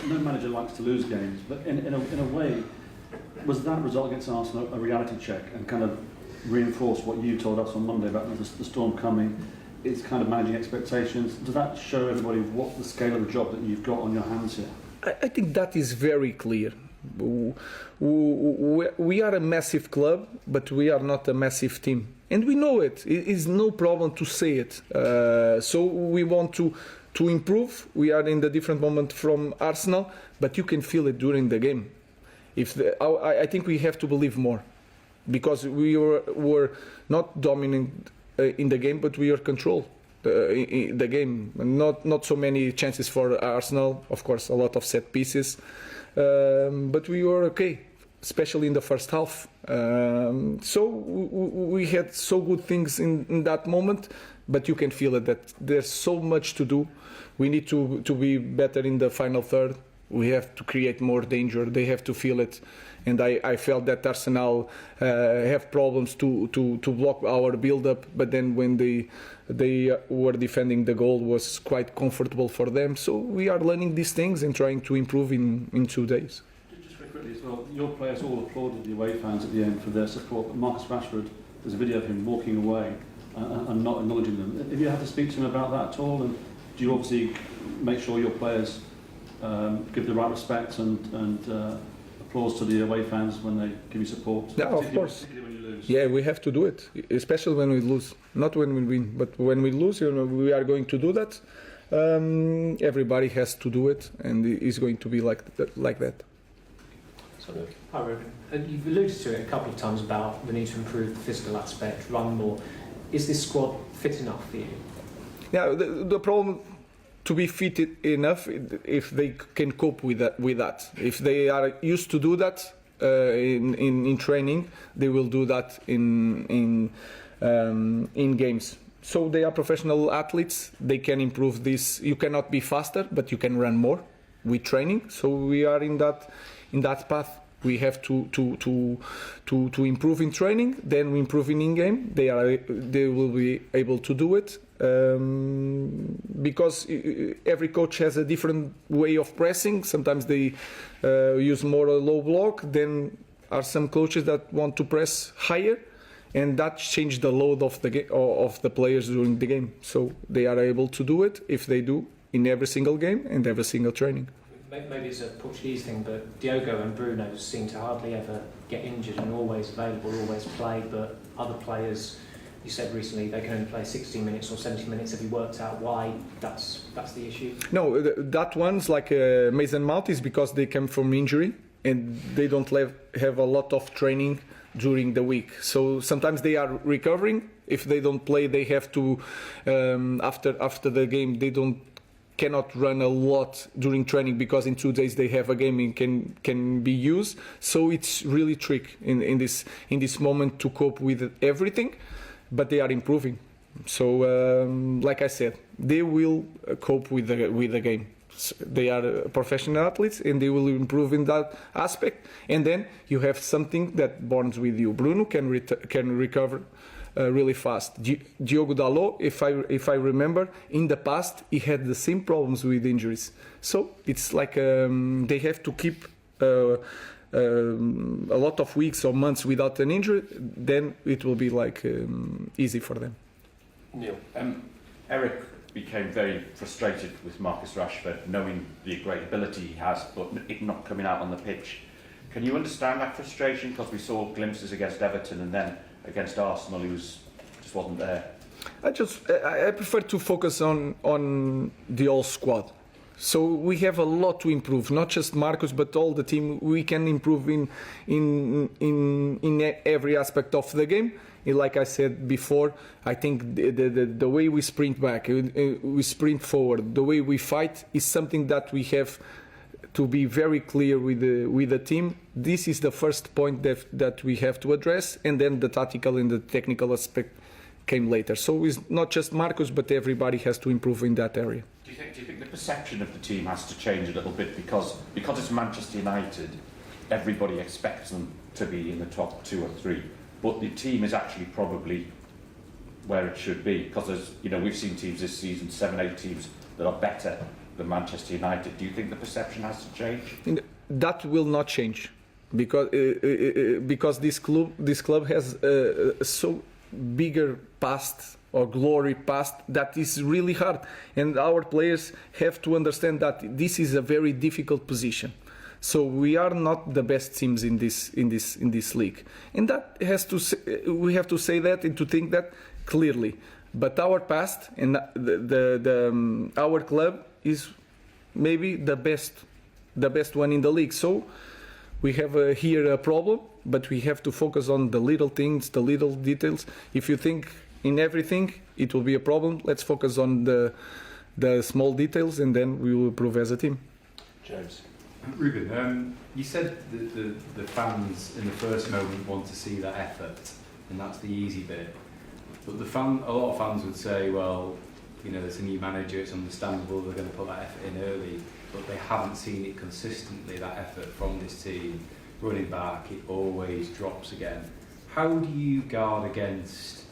no manager likes to lose games, but in a way, was that result against Arsenal a reality check and kind of reinforce what you told us on Monday about the storm coming? It's kind of managing expectations. Does that show everybody what the scale of the job that you've got on your hands here? I think that is very clear. We are a massive club, but we are not a massive team. And we know it. It is no problem to say it. So we want to improve. We are in the different moment from Arsenal, but you can feel it during the game. I think we have to believe more, because we were not dominant in the game, but we are control the game. Not so many chances for Arsenal, of course, a lot of set pieces, but we were okay, especially in the first half. So we had so good things in that moment, but you can feel it that there's so much to do. We need to be better in the final third. We have to create more danger. They have to feel it, and I felt that Arsenal have problems to block our build-up. But then when they were defending, the goal was quite comfortable for them. So we are learning these things and trying to improve in 2 days. Just very quickly as well, your players all applauded the away fans at the end for their support. But Marcus Rashford, there's a video of him walking away and not acknowledging them. Have you had to speak to him about that at all? And do you obviously make sure your players give the right respect and applause to the away fans when they give you support? Yeah, of course. Particularly when you lose. Yeah, we have to do it, especially when we lose. Not when we win, but when we lose, we are going to do that. Everybody has to do it, and it's going to be like that. Hi, Ruben. You've alluded to it a couple of times about the need to improve the physical aspect, run more. Is this squad fit enough for you? Yeah, the problem to be fit enough if they can cope with that. If they are used to do that in training, they will do that in games. So they are professional athletes. They can improve this. You cannot be faster, but you can run more with training. So we are in that path. We have to improve in training, then we improve in game. They will be able to do it, because every coach has a different way of pressing. Sometimes they use more a low block. Then are some coaches that want to press higher, and that changes the load of the players during the game. So they are able to do it if they do in every single game and every single training. Maybe it's a Portuguese thing, but Diogo and Bruno seem to hardly ever get injured and always available, always play. But other players, you said recently, they can only play 60 minutes or 70 minutes. Have you worked out why that's the issue? No, that one's like Mason Mount is because they come from injury and they don't have a lot of training during the week. So sometimes they are recovering. If they don't play, they have to after the game they cannot run a lot during training, because in 2 days they have a game and can be used. So it's really tricky in this moment to cope with everything, but they are improving. So like I said, they will cope with the game. They are professional athletes and they will improve in that aspect. And then you have something that bonds with you. Bruno can recover really fast. Diogo Dalot, if I remember, in the past he had the same problems with injuries. So it's like they have to keep a lot of weeks or months without an injury. Then it will be like easy for them. Neil, Eric became very frustrated with Marcus Rashford, knowing the great ability he has, but it not coming out on the pitch. Can you understand that frustration? Because we saw glimpses against Everton and then against Arsenal, he just wasn't there. I prefer to focus on the whole squad. So we have a lot to improve, not just Marcus, but all the team. We can improve in every aspect of the game. Like I said before, I think the way we sprint back, we sprint forward, the way we fight is something that we have to be very clear with the team. This is the first point that we have to address, and then the tactical and the technical aspect came later. So it's not just Marcus, but everybody has to improve in that area. Do you think the perception of the team has to change a little bit because it's Manchester United, everybody expects them to be in the top 2 or 3, but the team is actually probably where it should be, because we've seen teams this season, 7-8 teams that are better the Manchester United. Do you think the perception has to change? That will not change, because this club has a so bigger past or glory past that is really hard, and our players have to understand that this is a very difficult position. So we are not the best teams in this league, and that we have to say that and to think that clearly. But our past and our club is maybe the best one in the league. So we have here a problem, but we have to focus on the little things, the little details. If you think in everything, it will be a problem. Let's focus on the small details, and then we will improve as a team. James. Ruben, you said that the fans in the first moment want to see that effort, and that's the easy bit. But a lot of fans would say, well, you know, there's a new manager, it's understandable, they're going to put that effort in early, but they haven't seen it consistently, that effort from this team. Running back, it always drops again. How do you guard against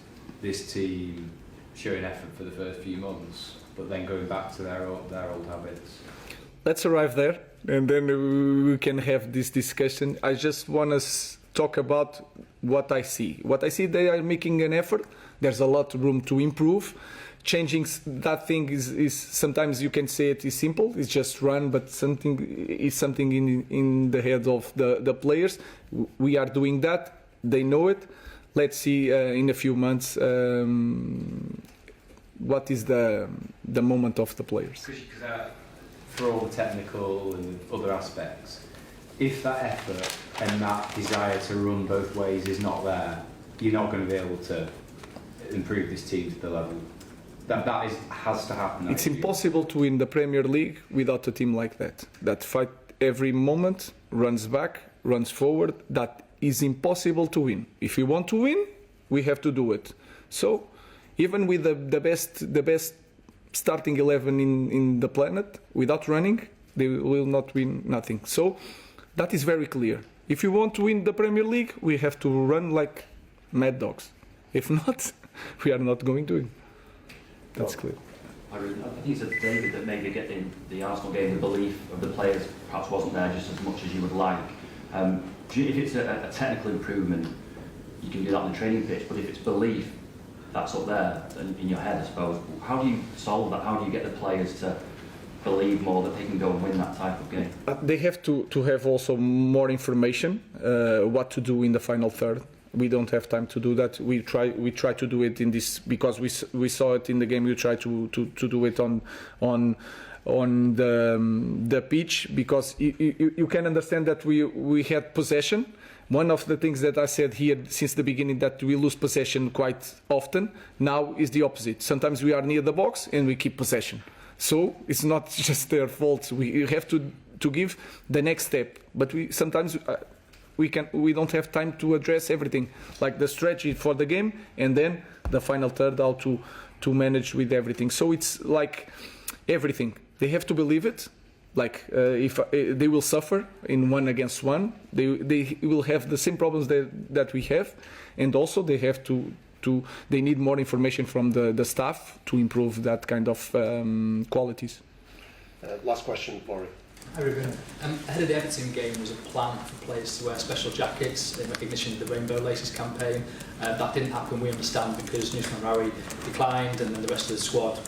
this team showing effort for the first few months, but then going back to their old habits? Let's arrive there, and then we can have this discussion. I just want to talk about what I see. What I see, they are making an effort. There's a lot of room to improve. Changing that thing is sometimes you can say it is simple. It's just run, but something in the head of the players. We are doing that. They know it. Let's see in a few months what is the moment of the players. For all the technical and other aspects, if that effort and that desire to run both ways is not there, you're not going to be able to improve this team to the level that has to happen. It's impossible to win the Premier League without a team like that fight every moment, runs back, runs forward. That is impossible to win. If we want to win, we have to do it. So even with the best starting 11 in the planet, without running, they will not win nothing. So that is very clear. If you want to win the Premier League, we have to run like mad dogs. If not, we are not going to win. That's clear. I think it's a David that maybe getting the Arsenal game, the belief of the players perhaps wasn't there just as much as you would like. If it's a technical improvement, you can do that on the training pitch, but if it's belief, that's up there in your head, I suppose. How do you solve that? How do you get the players to believe more that they can go and win that type of game? They have to have also more information, what to do in the final third. We don't have time to do that. We try to do it in this because we saw it in the game. We try to do it on the pitch because you can understand that we had possession. One of the things that I said here since the beginning that we lose possession quite often now is the opposite. Sometimes we are near the box and we keep possession. So it's not just their fault. We have to give the next step. But sometimes we don't have time to address everything, like the strategy for the game and then the final third, how to manage with everything. So it's like everything. They have to believe it. Like if they will suffer in 1-against-1, they will have the same problems that we have, and also they have they need more information from the staff to improve that kind of qualities. Last question, Beri. Hi Ruben. Ahead of the Everton game was a plan for players to wear special jackets in recognition of the Rainbow Laces campaign. That didn't happen, we understand, because Nusman Rawi declined and then the rest of the squad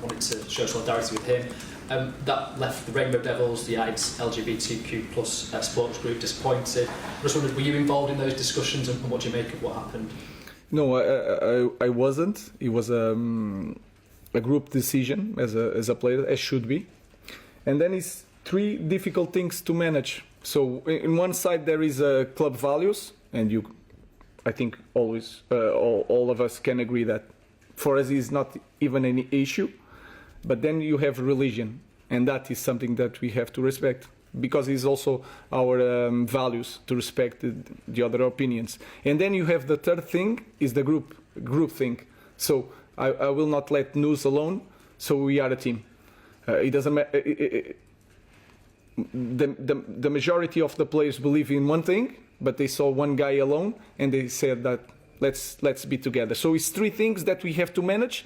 wanted to show solidarity with him. That left the Rainbow Devils, the AIDS LGBTQ plus sports group, disappointed. I just wondered, were you involved in those discussions and what do you make of what happened? No, I wasn't. It was a group decision as a player, as should be. And then it's three difficult things to manage. So in one side there is club values, and I think always all of us can agree that for us is not even any issue. But then you have religion, and that is something that we have to respect, because it's also our values to respect the other opinions. And then you have the third thing is the group thing. So I will not let news alone. So we are a team. It doesn't matter. The majority of the players believe in one thing, but they saw one guy alone, and they said that let's be together. So it's three things that we have to manage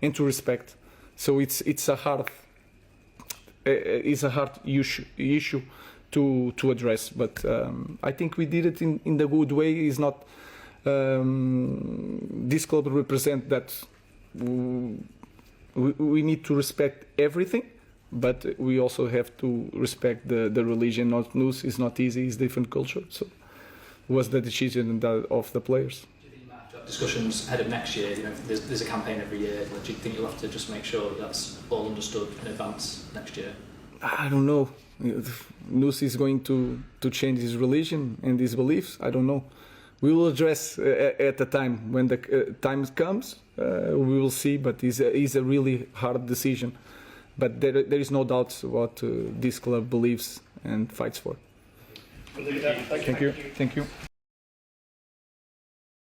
and to respect. So it's a hard is a hard issue to address. But I think we did it in the good way. Is not this club represent that we need to respect everything, but we also have to respect the religion. Not news is not easy. It's different culture. So was the decision of the players. Do you think you might have to have discussions ahead of next year? You know, there's a campaign every year. Do you think you'll have to just make sure that's all understood in advance next year? I don't know. Nus is going to change his religion and his beliefs. I don't know. We will address at the time when the time comes. We will see. But it's a really hard decision. But there is no doubt what this club believes and fights for. We'll leave it there. Thank you. Thank you.